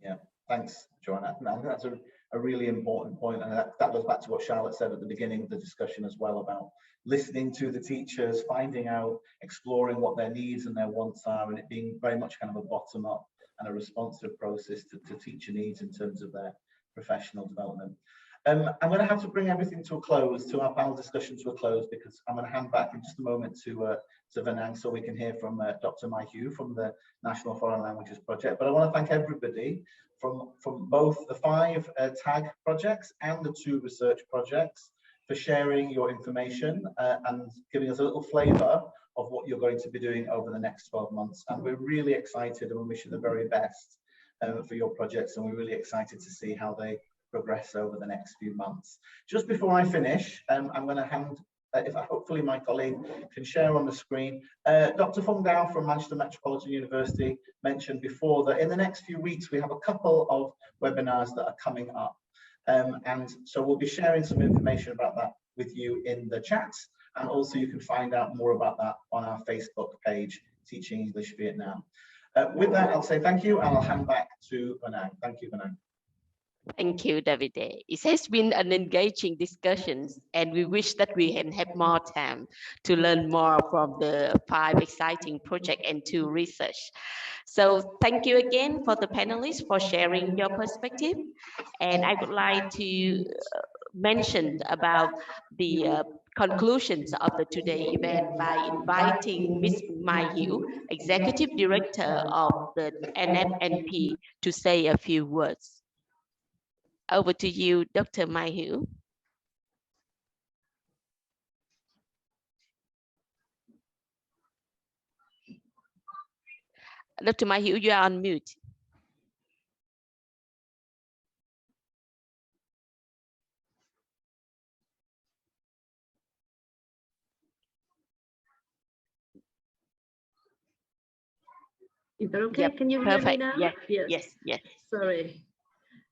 Yeah, thanks, Joanna. I think that's a really important point, and that goes back to what Charlotte said at the beginning of the discussion as well, about listening to the teachers, finding out, exploring what their needs and their wants are, and it being very much kind of a bottom-up and a responsive process to teacher needs in terms of their professional development. I'm going to have to bring everything to a close, to our panel discussion to a close, because I'm going to hand back in just a moment to Vinang, so we can hear from Dr. Mai Hu from the National Foreign Languages Project. But I want to thank everybody from both the 5 TAG projects and the 2 research projects for sharing your information and giving us a little flavour of what you're going to be doing over the next 12 months. And we're really excited, and we wish you the very best for your projects, and we're really excited to see how they progress over the next few months. Just before I finish, I'm going to hand, hopefully my colleague can share on the screen, Dr. Fung Dao from Manchester Metropolitan University mentioned before that in the next few weeks we have a couple of webinars that are coming up. And so we'll be sharing some information about that with you in the chat, and also you can find out more about that on our Facebook page, Teaching English Vietnam. With that, I'll say thank you, and I'll hand back to Vinang. Thank you, Vinang. Thank you, Davide. It has been an engaging discussion, and we wish that we can have more time to learn more from the 5 exciting projects and 2 research. So thank you again for the panelists for sharing your perspective. And I would like to mention about the conclusions of the today event by inviting Ms. Mai Hu, Executive Director of the NFLP, to say a few words. Over to you, Dr. Mai Hu. Dr. Mai Hu, you are on mute. Is that okay? Yep, can you perfect. hear me now? Yes, Yes. yes, yes. Sorry.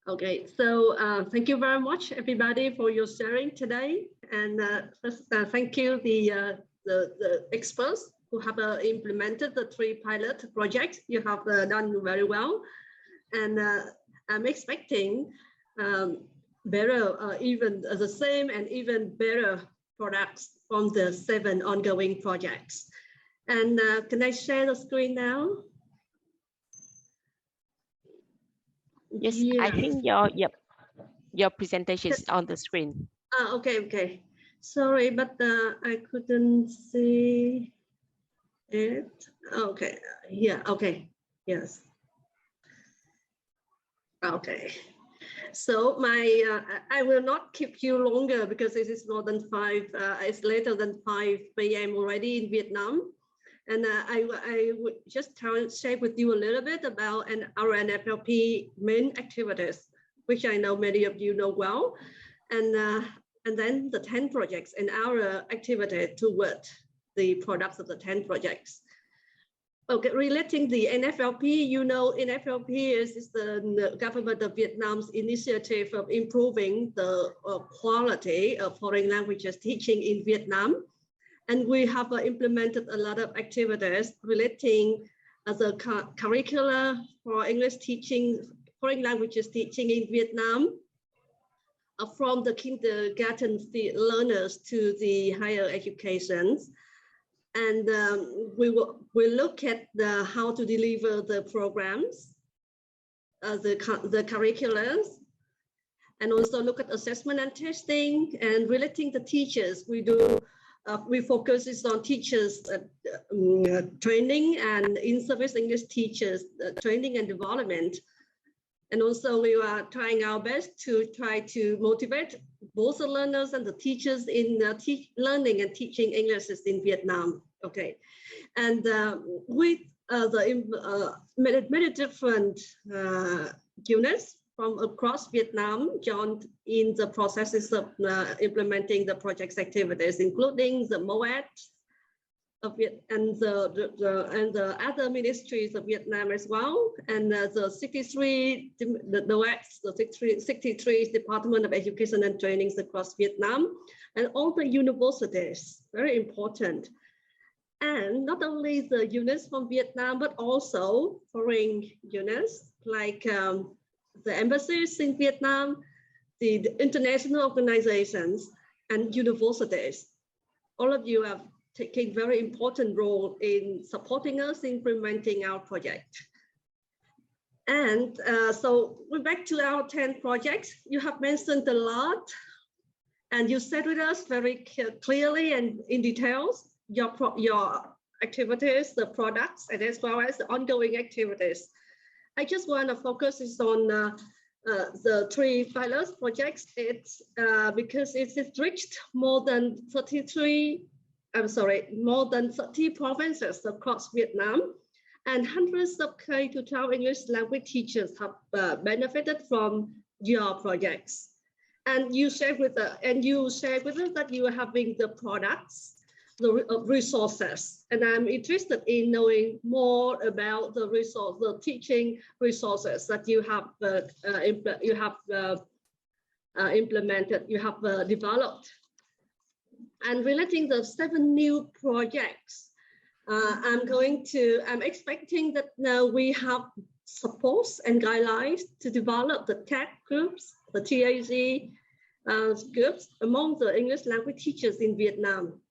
Okay, so thank you very much, everybody, for your sharing today. And first, thank you the experts who have implemented the 3 pilot projects. You have done very well, and I'm expecting better, even the same and even better products from the 7 ongoing projects. And can I share the screen now? Yes, yeah. I think your presentation is on the screen. Okay. Sorry, but I couldn't see it. Okay, yeah, okay, yes. Okay, so I will not keep you longer because it is more than 5, it's later than 5 p.m. already in Vietnam. And I would just share with you a little bit about our NFLP main activities, which I know many of you know well, and then the 10 projects and our activity toward the products of the 10 projects. Okay, relating the NFLP, you know, NFLP is the government of Vietnam's initiative of improving the quality of foreign languages teaching in Vietnam. And we have implemented a lot of activities relating the curricula for English teaching, foreign languages teaching in Vietnam, from the kindergarten learners to the higher educations. And we look at how to deliver the programs, the curriculums, and also look at assessment and testing, and relating the teachers. We focus on teachers training and in-service English teachers training and development. And also we are trying our best to try to motivate both the learners and the teachers in learning and teaching English in Vietnam. Okay, and with the many different units, from across Vietnam joined in the processes of implementing the project's activities, including the MOAD of and the other ministries of Vietnam as well, and the 63 Department of Education and Trainings across Vietnam, and all the universities, very important. And not only the units from Vietnam, but also foreign units like the embassies in Vietnam, the international organizations, and universities. All of you have taken very important role in supporting us in implementing our project. And so we're back to our 10 projects. You have mentioned a lot, and you said with us very clearly and in details your activities, the products, and as well as the ongoing activities. I just want to focus on the 3 pilot projects. It's because it's reached more than 30 provinces across Vietnam, and hundreds of K-12 English language teachers have benefited from your projects. And you share with us that you are having the products, the resources, and I'm interested in knowing more about the teaching resources that you have implemented, you have developed. And relating the 7 new projects, I'm expecting that now we have supports and guidelines to develop the TAG groups, the TAG groups among the English language teachers in Vietnam.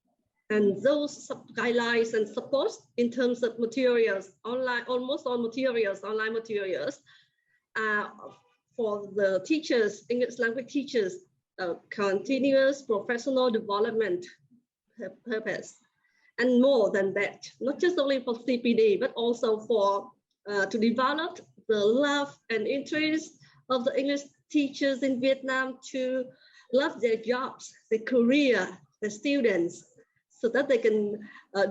And those guidelines and supports in terms of materials, almost all materials, online materials, for the teachers, English language teachers, continuous professional development purpose. And more than that, not just only for CPD, but also for to develop the love and interest of the English teachers in Vietnam to love their jobs, their career, their students, so that they can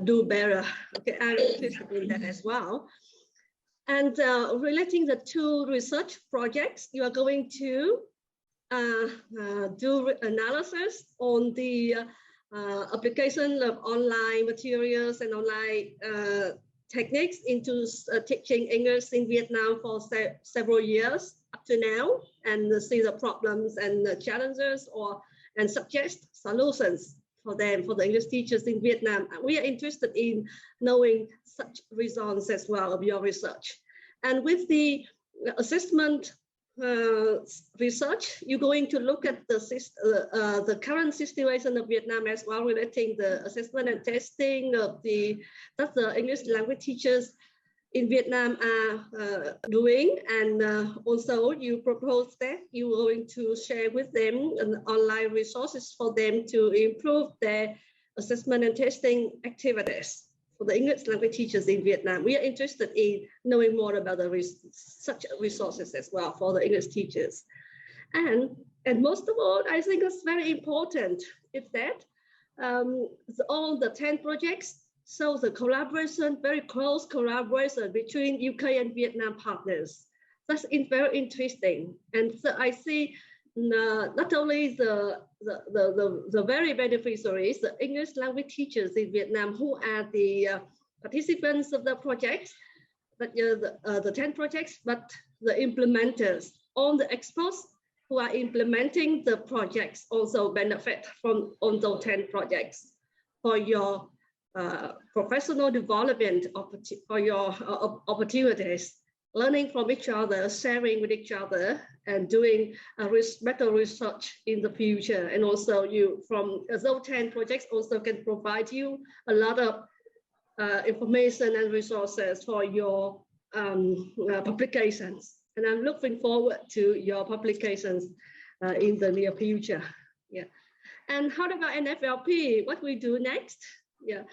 do better. Okay, I'm interested in that as well. And relating the 2 research projects, you are going to do analysis on the application of online materials and online techniques into teaching English in Vietnam for several years up to now, and see the problems and the challenges and suggest solutions for them, for the English teachers in Vietnam. We are interested in knowing such results as well of your research. And with the assessment research, you're going to look at the current situation of Vietnam as well, relating the assessment and testing of that the English language teachers in Vietnam are doing. And also you propose that you're going to share with them online resources for them to improve their assessment and testing activities for the English language teachers in Vietnam. We are interested in knowing more about such resources as well for the English teachers. And most of all, I think it's very important is that all the 10 projects, so the collaboration, very close collaboration between UK and Vietnam partners. That's very interesting. And so I see not only the very beneficiaries, the English language teachers in Vietnam who are the participants of the project, but the 10 projects, but the implementers, all the experts who are implementing the projects also benefit from all those 10 projects for your professional development, for your opportunities, learning from each other, sharing with each other, and doing better research in the future. And also from those 10 projects also can provide you a lot of information and resources for your publications. And I'm looking forward to your publications in the near future. Yeah. And how about NFLP? What we do next? Yeah,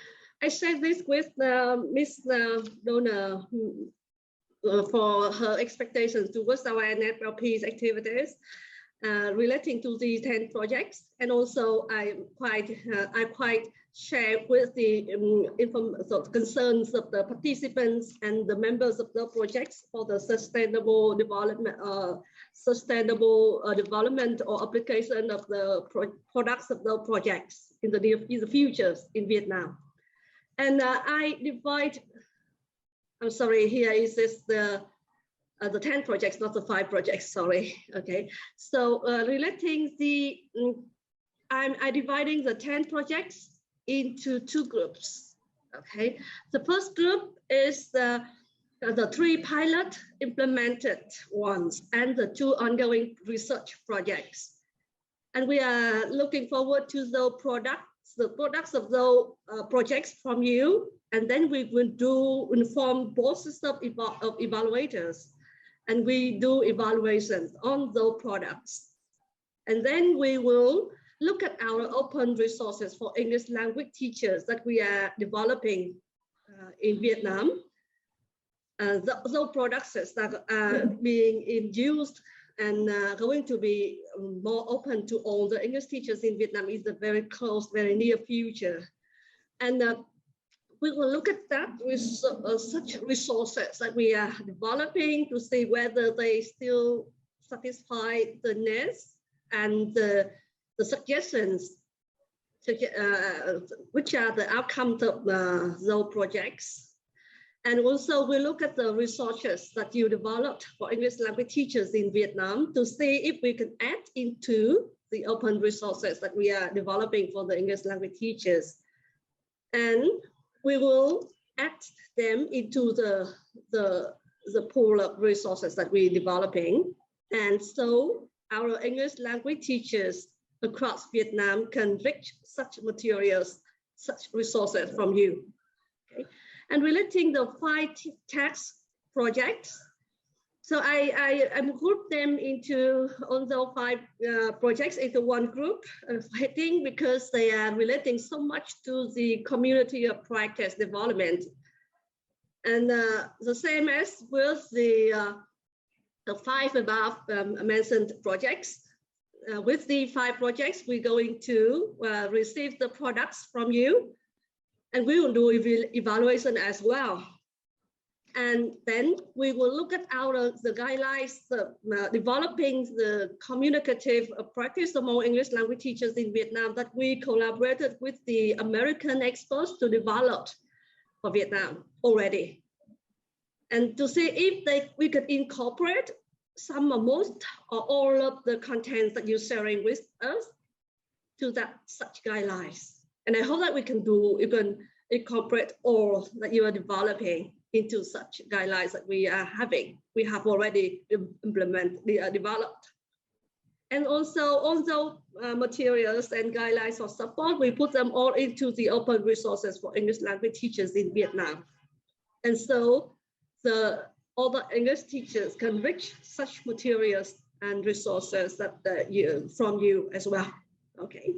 I shared this with Ms. Donna for her expectations towards our NFLP's activities relating to these 10 projects. And also I'm quite share with the concerns of the participants and the members of the projects for the sustainable development, development or application of the products of the projects in the future in Vietnam. And I divide. I'm sorry. Here is this the 10 projects, not the 5 projects. Sorry. Okay. So relating the, I'm dividing the 10 projects into 2 groups. Okay. The first group is the 3 pilot implemented ones and the 2 ongoing research projects. And we are looking forward to the products of those projects from you. And then we will inform bosses of evaluators. And we do evaluations on those products. And then we will look at our open resources for English language teachers that we are developing in Vietnam. Those products that are being induced and going to be more open to all the English teachers in Vietnam is a very close, very near future. And we will look at that with such resources that we are developing to see whether they still satisfy the needs and the suggestions, which are the outcomes of those projects. And also we look at the resources that you developed for English language teachers in Vietnam to see if we can add into the open resources that we are developing for the English language teachers. And we will add them into the pool of resources that we're developing. And so our English language teachers across Vietnam can reach such materials, such resources from you. Okay. And relating the 5 tax projects, so I grouped them into all those 5 projects into one group, I think because they are relating so much to the community of practice development. And the same as with the 5 above mentioned projects. With the 5 projects, we're going to receive the products from you, and we will do evaluation as well. And then we will look at the guidelines, developing the communicative practice among English language teachers in Vietnam that we collaborated with the American experts to develop for Vietnam already. And to see if we could incorporate some or most or all of the contents that you're sharing with us to such guidelines. And I hope that we can incorporate all that you are developing into such guidelines that we are having. We have already developed. And also all those materials and guidelines for support, we put them all into the open resources for English language teachers in Vietnam. And so all the English teachers can reach such materials and resources that from you as well. Okay.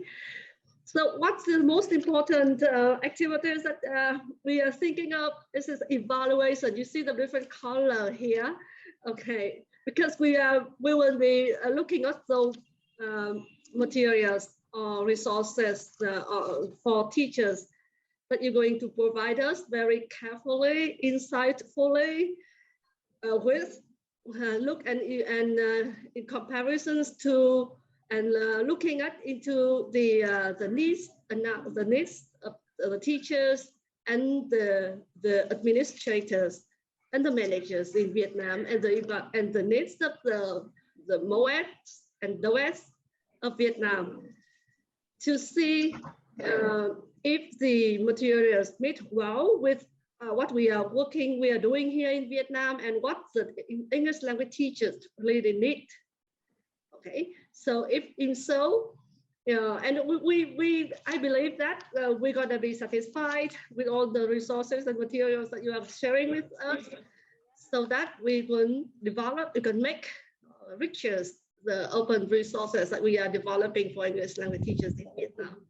So what's the most important activities that we are thinking of? This is evaluation. You see the different color here. Okay, because we will be looking at those materials or resources for teachers that you're going to provide us very carefully, insightfully, with look and in comparisons to. And looking into the needs of the teachers and the administrators and the managers in Vietnam and the needs of the MOEs and DOEs of Vietnam to see if the materials meet well with what we are doing here in Vietnam and what the English language teachers really need. Okay, so if in so, and I believe that we're gonna be satisfied with all the resources and materials that you are sharing with us, so that we can make richer the open resources that we are developing for English language teachers in Vietnam.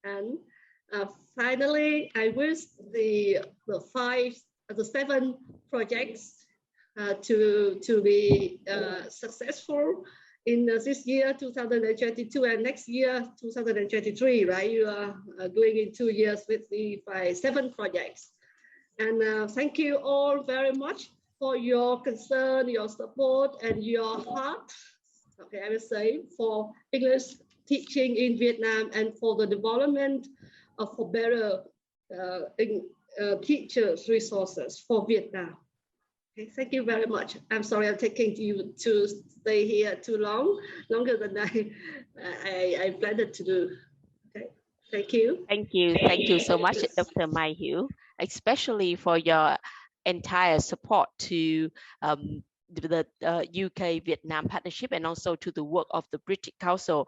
And finally, I wish the 7 projects to be successful in this year, 2022, and next year, 2023, right? You are going in 2 years with the 7 projects. And thank you all very much for your concern, your support, and your heart, okay, I will say, for English teaching in Vietnam and for the development of for better teachers resources for Vietnam. Okay, thank you very much. I'm sorry I'm taking you to stay here too long, longer than I planned to do. Okay, thank you. Thank you. Thank you so much, Dr. Mai Hieu, especially for your entire support to the UK-Vietnam partnership and also to the work of the British Council,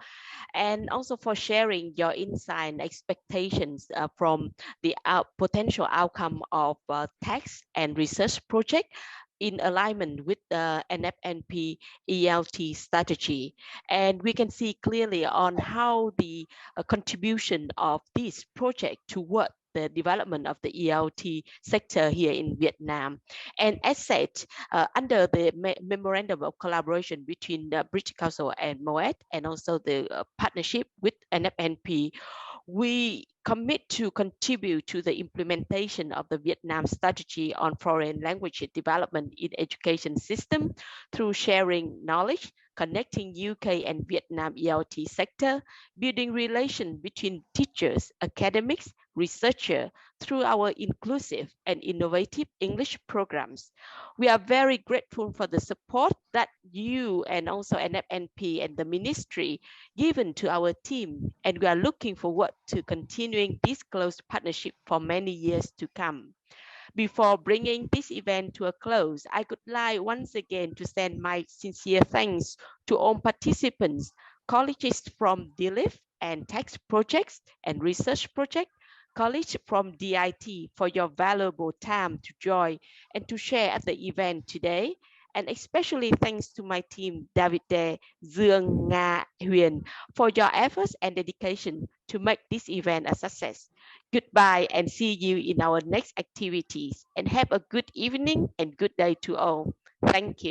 and also for sharing your insight and expectations from the potential outcome of text and research project in alignment with the NFLP ELT strategy. And we can see clearly on how the contribution of this project toward the development of the ELT sector here in Vietnam. And as said, under the memorandum of collaboration between the British Council and MOET, and also the partnership with NFLP, we commit to contribute to the implementation of the Vietnam strategy on foreign language development in education system through sharing knowledge, connecting UK and Vietnam ELT sector, building relation between teachers, academics, researchers through our inclusive and innovative English programs. We are very grateful for the support that you and also NFLP and the ministry given to our team, and we are looking forward to continuing this close partnership for many years to come. Before bringing this event to a close, I would like once again to send my sincere thanks to all participants, colleagues from DLIF and text projects and research project, colleagues from DIT for your valuable time to join and to share at the event today. And especially thanks to my team, David Dae, Dương, Nga, Huyền, for your efforts and dedication to make this event a success. Goodbye and see you in our next activities, and have a good evening and good day to all. Thank you.